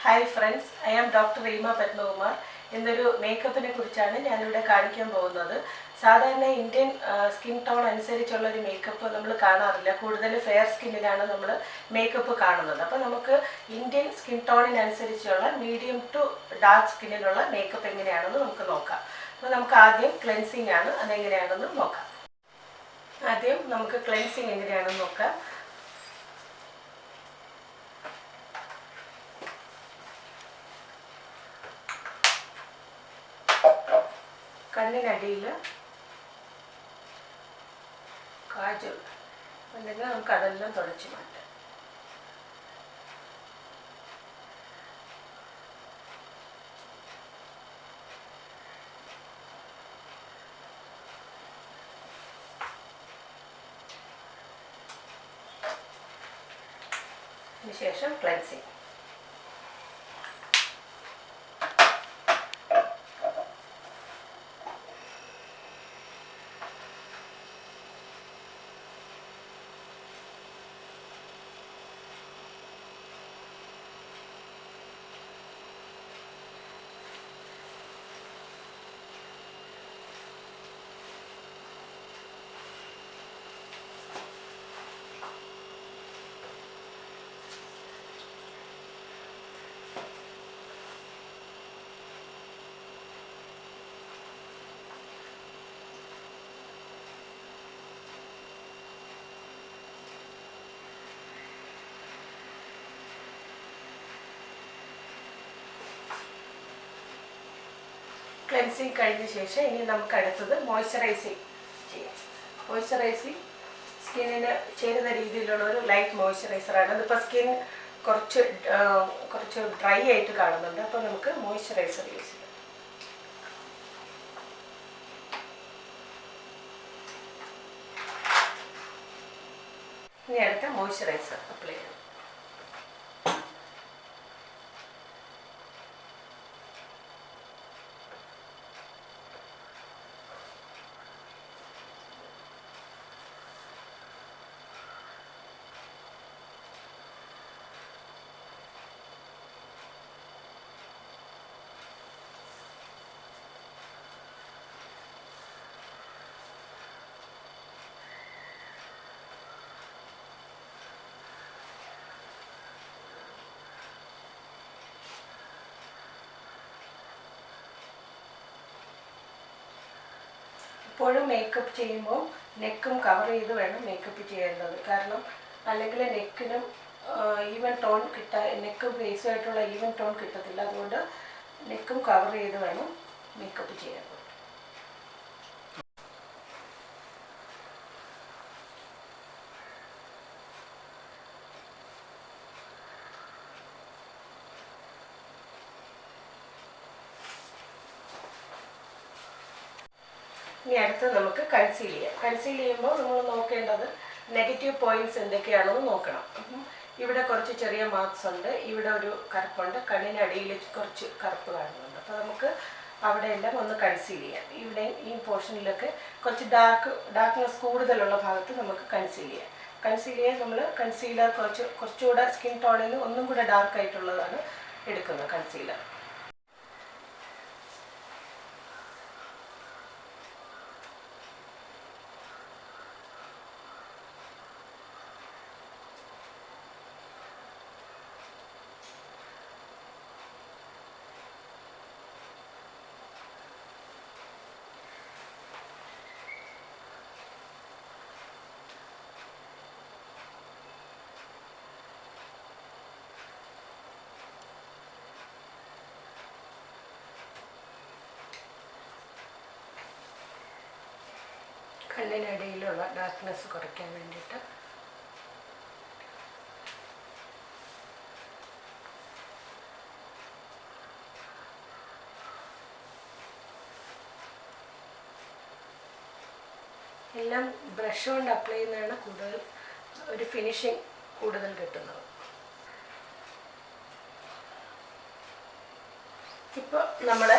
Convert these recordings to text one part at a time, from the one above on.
Hi friends, I am doctor Reema Padmakumar. ഇന്നൊരു മേക്കപ്പിനെ കുറിച്ചാണ് ഞാനിവിടെ കാണിക്കാൻ പോകുന്നത്. സാധാരണ ഇന്ത്യൻ സ്കിൻ ടോൺ അനുസരിച്ചുള്ള ഒരു മേക്കപ്പ് നമ്മൾ കാണാറില്ല. കൂടുതൽ ഫെയർ സ്കിന്നിലാണ് നമ്മൾ മേക്കപ്പ് കാണുന്നത്. അപ്പോൾ നമുക്ക് ഇന്ത്യൻ സ്കിൻ ടോണിനനുസരിച്ചുള്ള മീഡിയം ടു ഡാർക്ക് സ്കിന്നിലുള്ള മേക്കപ്പ് എങ്ങനെയാണെന്ന് നമുക്ക് നോക്കാം. അപ്പോൾ നമുക്ക് ആദ്യം ക്ലെൻസിങ് ആണ്, അതെങ്ങനെയാണെന്ന് നോക്കാം. ആദ്യം നമുക്ക് ക്ലെൻസിങ് എങ്ങനെയാണെന്ന് നോക്കാം. കണ്ണിനടിയിൽ കാജൽ ഉണ്ടെങ്കിൽ നമുക്ക് അതെല്ലാം തുടച്ച് മാറ്റാം. അതിനുശേഷം ക്ലെൻസിങ്. ക്ലെൻസിങ് കഴിഞ്ഞ ശേഷം ഇനി നമുക്ക് അടുത്തത് മോയ്സ്ചറൈസിങ് ചെയ്യാം. മോയ്സ്ചറൈസിങ് സ്കിന്നിന് ചേരുന്ന രീതിയിലുള്ള ഒരു ലൈറ്റ് മോയ്സ്ചറൈസറാണ്. അതിപ്പോൾ സ്കിൻ കുറച്ച് ഡ്രൈ ആയിട്ട് കാണുന്നുണ്ട്. അപ്പോൾ നമുക്ക് മോയ്സ്ചറൈസർ യൂസ് ചെയ്യാം. ഇനി അടുത്ത മോയ്സ്ചറൈസർ അപ്ലൈ ചെയ്യാം. എപ്പോഴും മേക്കപ്പ് ചെയ്യുമ്പോൾ നെക്കും കവർ ചെയ്ത് വേണം മേക്കപ്പ് ചെയ്യേണ്ടത്. കാരണം അല്ലെങ്കിൽ നെക്കിനും ഈവൻ ടോൺ നെക്കും ഫേസുമായിട്ടുള്ള ഈവൻ ടോൺ കിട്ടത്തില്ല. അതുകൊണ്ട് നെക്കും കവർ ചെയ്ത് വേണം മേക്കപ്പ് ചെയ്യേണ്ടത്. ഇനി അടുത്ത് നമുക്ക് കൺസീൽ ചെയ്യാം. കൺസീൽ ചെയ്യുമ്പോൾ നമ്മൾ നോക്കേണ്ടത് നെഗറ്റീവ് പോയിന്റ്സ് എന്തൊക്കെയാണെന്ന് നോക്കണം. ഇവിടെ കുറച്ച് ചെറിയ മാർക്സ് ഉണ്ട്, ഇവിടെ ഒരു കറുപ്പുണ്ട്, കണ്ണിനടിയിൽ കുറച്ച് കറുപ്പ് കാണുന്നുണ്ട്. അപ്പോൾ നമുക്ക് അവിടെയെല്ലാം ഒന്ന് കൺസീൽ ചെയ്യാം. ഇവിടെ ഈ പോർഷനിലൊക്കെ കുറച്ച് ഡാർക്ക്നെസ് കൂടുതലുള്ള ഭാഗത്ത് നമുക്ക് കൺസീൽ ചെയ്യാം. കൺസീൽ ചെയ്യാൻ നമ്മൾ കൺസീലർ കുറച്ചുകൂടെ സ്കിൻ ടോണിൽ ഒന്നും കൂടെ ഡാർക്കായിട്ടുള്ളതാണ് എടുക്കുന്നത് കൺസീലർ. കണ്ണിനടിയിലുള്ള ഡാർക്ക്നെസ് കുറയ്ക്കാൻ വേണ്ടിയിട്ട് എല്ലാം ബ്രഷ് കൊണ്ട് അപ്ലൈ ചെയ്യുന്നതാണ് കൂടുതൽ ഒരു ഫിനിഷിങ് കൂടുതൽ കിട്ടുന്നത്. ഇപ്പോൾ നമ്മൾ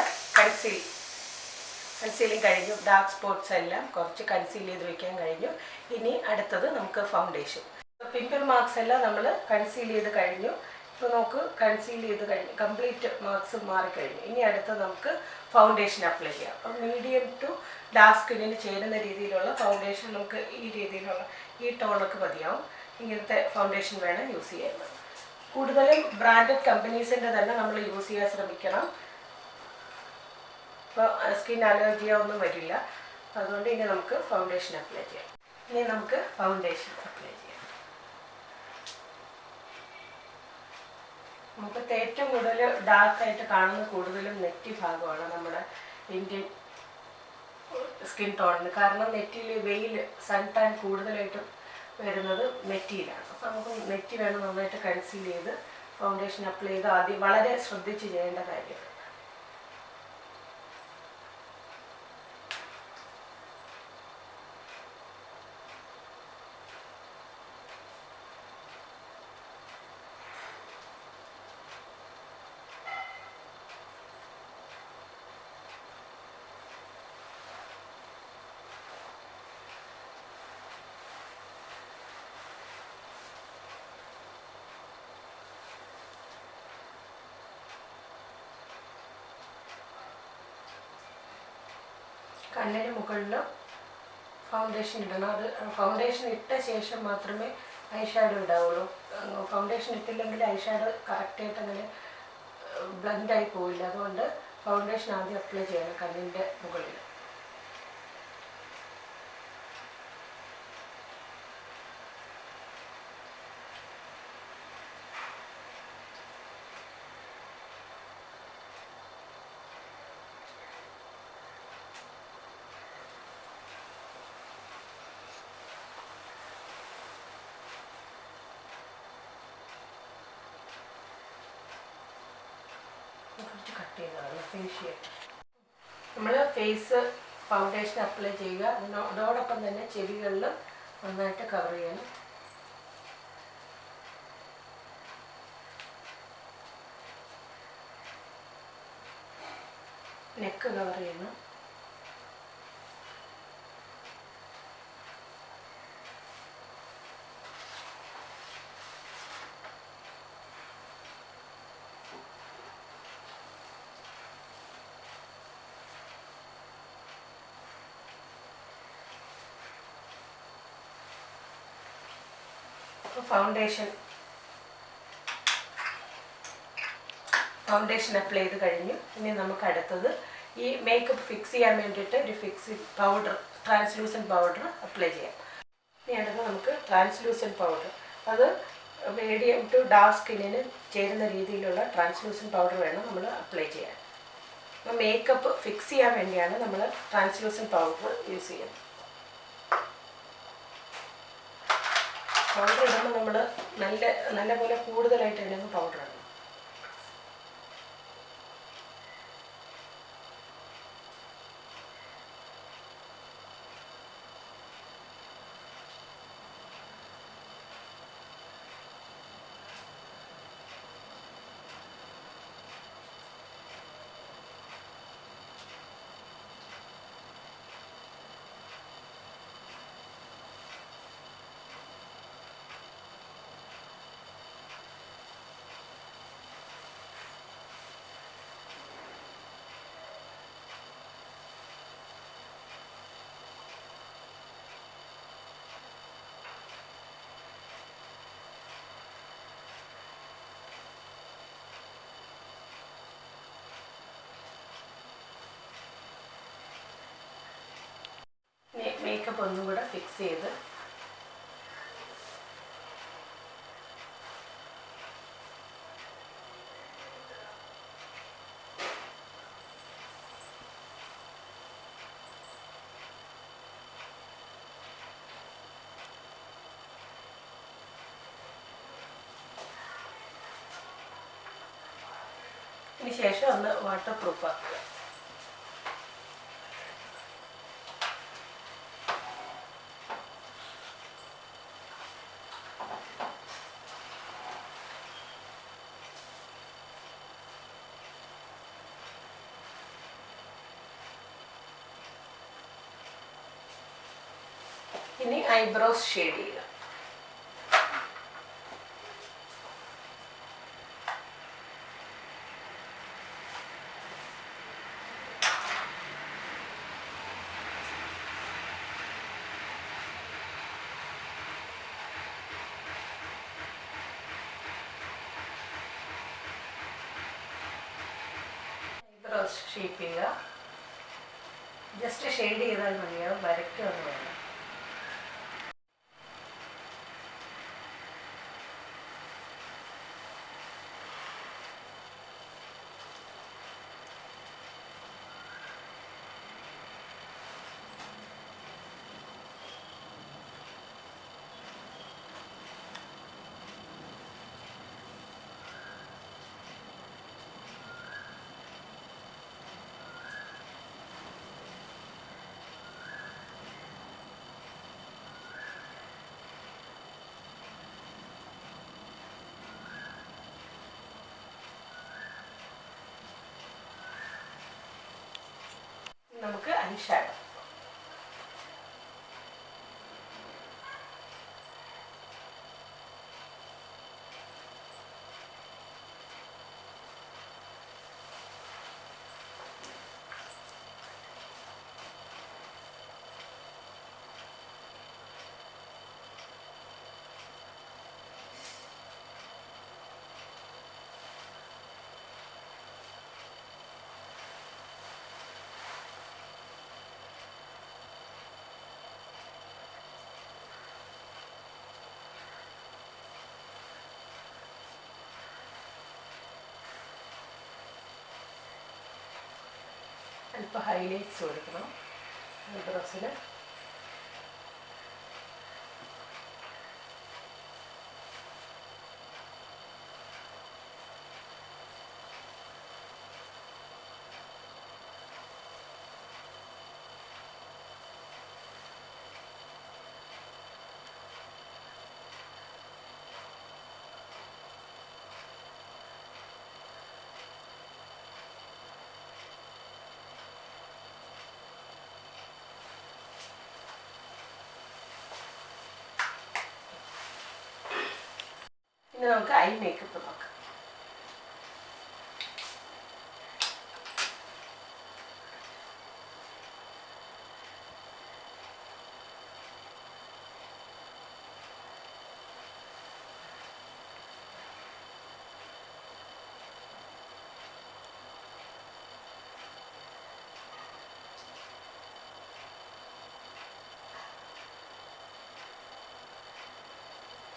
കൺസീലിംഗ് കഴിഞ്ഞു. ഡാർക്ക് സ്പോട്ട്സ് എല്ലാം കുറച്ച് കൺസീൽ ചെയ്ത് വെക്കാൻ കഴിഞ്ഞു. ഇനി അടുത്തത് നമുക്ക് ഫൗണ്ടേഷൻ. പിമ്പിൾ മാർക്സ് എല്ലാം നമ്മൾ കൺസീൽ ചെയ്ത് കഴിഞ്ഞു. ഇപ്പോൾ നമുക്ക് കൺസീൽ ചെയ്ത് കഴിഞ്ഞു, കംപ്ലീറ്റ് മാർക്സ് മാറിക്കഴിഞ്ഞു. ഇനി അടുത്ത് നമുക്ക് ഫൗണ്ടേഷൻ അപ്ലൈ ചെയ്യാം. അപ്പം മീഡിയം ടു ഡാർക്ക് സ്കിന്നിന് ചേരുന്ന രീതിയിലുള്ള ഫൗണ്ടേഷൻ നമുക്ക് ഈ രീതിയിലുള്ള ഈ ടോണൊക്കെ മതിയാവും. ഇങ്ങനത്തെ ഫൗണ്ടേഷൻ വേണം യൂസ് ചെയ്യുന്നത്. കൂടുതലും ബ്രാൻഡഡ് കമ്പനീസിൻ്റെ തന്നെ നമ്മൾ യൂസ് ചെയ്യാൻ ശ്രമിക്കണം. ഇപ്പോൾ സ്കിൻ അലർജിയോ ഒന്നും വരില്ല. അതുകൊണ്ട് ഇനി നമുക്ക് ഫൗണ്ടേഷൻ അപ്ലൈ ചെയ്യാം. ഇനി നമുക്ക് ഫൗണ്ടേഷൻ അപ്ലൈ ചെയ്യാം. നമുക്ക് ഏറ്റവും കൂടുതൽ ഡാർക്കായിട്ട് കാണുന്ന കൂടുതലും നെറ്റി ഭാഗമാണ് നമ്മുടെ ഇന്ത്യൻ സ്കിൻ ടോണിന്. കാരണം നെറ്റിയിൽ വെയിൽ, സൺ ടാൻ കൂടുതലായിട്ടും വരുന്നത് നെറ്റിയിലാണ്. അപ്പോൾ നമുക്ക് നെറ്റി വേണം നന്നായിട്ട് കൺസീൽ ചെയ്ത് ഫൗണ്ടേഷൻ അപ്ലൈ ചെയ്ത് ആദ്യം വളരെ ശ്രദ്ധിച്ച് ചെയ്യേണ്ട കാര്യം. കണ്ണിന് മുകളിൽ ഫൗണ്ടേഷൻ ഇടണം. അത് ഫൗണ്ടേഷൻ ഇട്ട ശേഷം മാത്രമേ ഐ ഷാഡോ ഇടാവുള്ളൂ. ഫൗണ്ടേഷൻ ഇട്ടില്ലെങ്കിൽ ഐ ഷാഡോ കറക്റ്റായിട്ട് അങ്ങനെ ബ്ലെൻഡായി പോവില്ല. അതുകൊണ്ട് ഫൗണ്ടേഷൻ ആദ്യം അപ്ലൈ ചെയ്യണം കണ്ണിൻ്റെ മുകളിൽ. കുറച്ച് കട്ട് ചെയ്തതാണ് ഫേഷ്യൽ. നമ്മൾ ഫേസ് ഫൗണ്ടേഷൻ അപ്ലൈ ചെയ്യുക. അതോടൊപ്പം തന്നെ ചെവികളിലും നന്നായിട്ട് കവർ ചെയ്യണം. നെക്ക് കവർ ചെയ്യണം. ഫൗണ്ടേഷൻ അപ്ലൈ ചെയ്ത് കഴിഞ്ഞു. ഇനി നമുക്ക് അടുത്തത് ഈ മേക്കപ്പ് ഫിക്സ് ചെയ്യാൻ വേണ്ടിയിട്ട് ഒരു fixing powder, translucent powder apply ചെയ്യാം. ഇനി അടുത്ത് നമുക്ക് ട്രാൻസ്ലൂസൻറ്റ് പൗഡർ, അത് മീഡിയം ടു ഡാർക്ക് സ്കിന്നിന് ചേരുന്ന രീതിയിലുള്ള ട്രാൻസ്ലൂസൻറ്റ് പൗഡർ വേണം നമ്മൾ അപ്ലൈ ചെയ്യാൻ. അപ്പോൾ മേക്കപ്പ് ഫിക്സ് ചെയ്യാൻ വേണ്ടിയാണ് നമ്മൾ ട്രാൻസ്ലൂസൻറ്റ് പൗഡർ യൂസ് ചെയ്യുന്നത്. പൗഡർ ഇടുമ്പോൾ നമ്മൾ നല്ലപോലെ കൂടുതലായിട്ട് ഇടുന്ന പൗഡർ ഇടണം. മേക്കപ്പ് ഒന്നും കൂടെ ഫിക്സ് ചെയ്ത് ഇതിന് ശേഷം ഒന്ന് വാട്ടർ പ്രൂഫ് ആക്കുക. ഇനി ഐബ്രോസ് ഷെയ്ഡ് ചെയ്യുക. ഷേപ്പ് ചെയ്യുക. ജസ്റ്റ് ഷെയ്ഡ് ചെയ്താൽ മതിയാവും, വരയ്ക്കൊന്നും വേണം. നമുക്ക് ഐഷാഡോ. അല്പം ഹൈലൈറ്റ്സ് കൊടുക്കണം ഡ്രസ്സിൽ. ഇനി നമുക്ക് ഐ മേക്കപ്പ് നോക്കാം.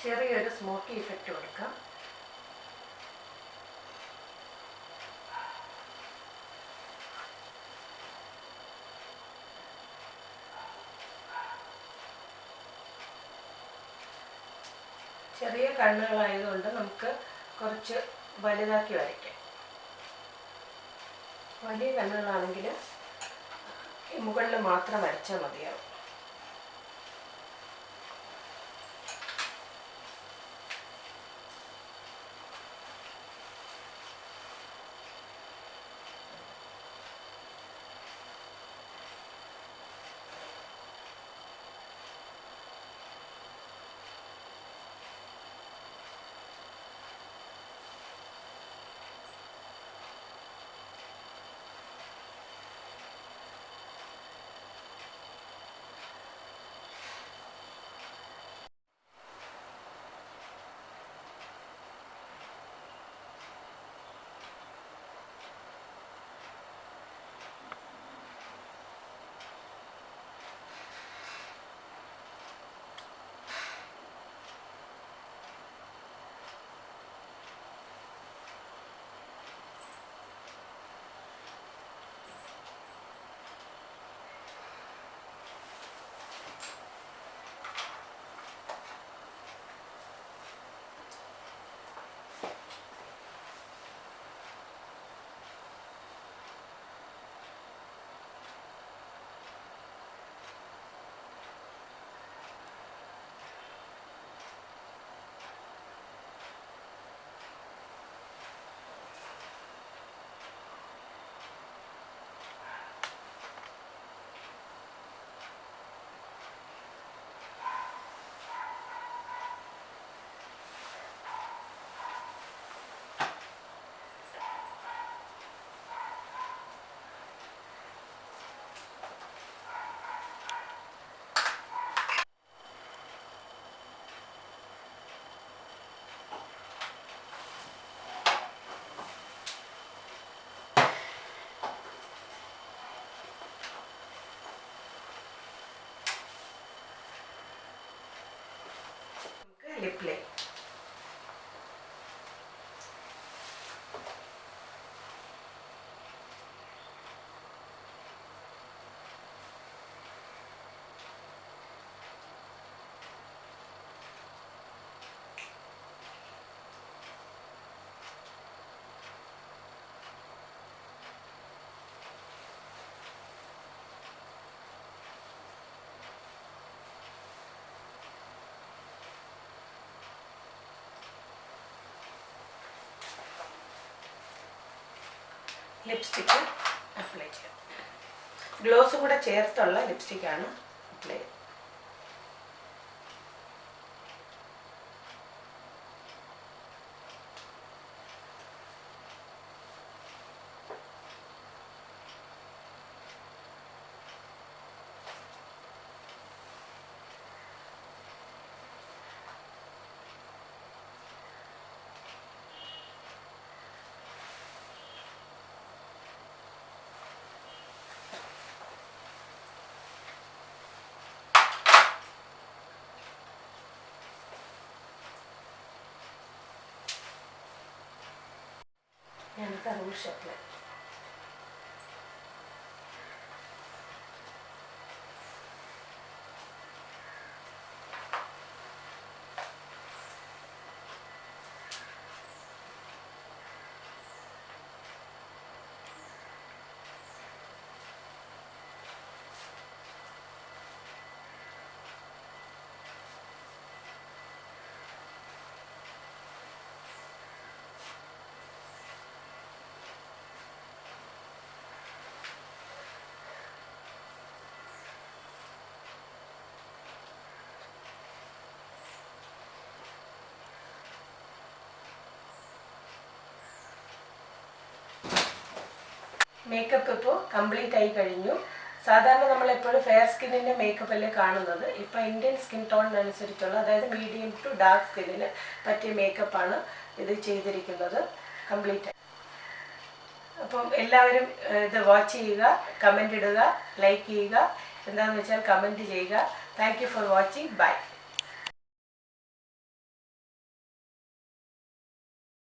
ചെറിയൊരു സ്മോക്കി ഇഫക്റ്റ് കൊടുക്കാം. ചെറിയ കണ്ണുകളായതുകൊണ്ട് നമുക്ക് കുറച്ച് വലുതാക്കി വരയ്ക്കാം. വലിയ കണ്ണുകളാണെങ്കിൽ മുകളിൽ മാത്രം വരച്ചാൽ മതിയാവും. അപ്ലൈ. ലിപ്സ്റ്റിക്ക് അപ്ലൈ ചെയ്യാം. ഗ്ലോസ് കൂടെ ചേർത്തുള്ള ലിപ്സ്റ്റിക്കാണ് അപ്ലൈ ചെയ്യുന്നത്. ഞാനൊക്കെ റൂഷ് അപ്ലൈ. മേക്കപ്പ് ഇപ്പോൾ കംപ്ലീറ്റ് ആയി കഴിഞ്ഞു. സാധാരണ നമ്മളെപ്പോഴും ഫെയർ സ്കിന്നിൻ്റെ മേക്കപ്പല്ലേ കാണുന്നത്. ഇപ്പോൾ ഇന്ത്യൻ സ്കിൻ ടോണിനനുസരിച്ചുള്ള, അതായത് മീഡിയം ടു ഡാർക്ക് സ്കിന്നിന് പറ്റിയ മേക്കപ്പാണ് ഇത് ചെയ്തിരിക്കുന്നത് കംപ്ലീറ്റ്. അപ്പം എല്ലാവരും ഇത് വാച്ച് ചെയ്യുക, കമൻ്റ് ഇടുക, ലൈക്ക് ചെയ്യുക, എന്താണെന്ന് വെച്ചാൽ കമൻറ്റ് ചെയ്യുക. Thank you for watching. By.